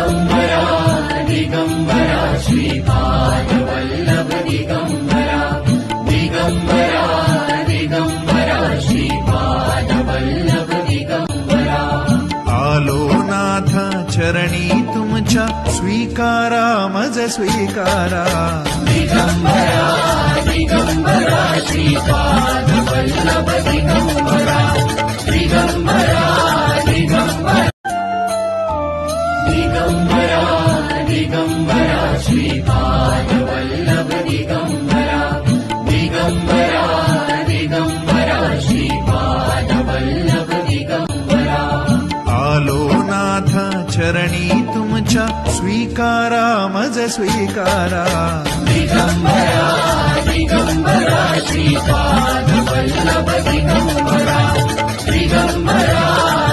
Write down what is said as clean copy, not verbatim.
दिगंबरा दिगंबरा श्रीपाद वल्लभ दिगंबरा दिगंबरा दिगंबरा श्रीपाद वल्लभ दिगंबरा आलो नाथ चरणी तुमच्या स्वीकारा मज स्वीकारा दिगंबरा दिगंबरा श्रीपाद वल्लभ दिगंबरा दिगंबरा दिगंबरा दिगंबरा दिगंबरा श्रीपाद वल्लभ दिगंबरा दिगंबरा दिगंबरा श्रीपाद वल्लभ दिगंबरा आलो नाथ चरणी तुमच्या स्वीकारा मज स्वीकारा दिगंबरा दिगंबरा श्रीपाद वल्लभ दिगंबरा दिगंबरा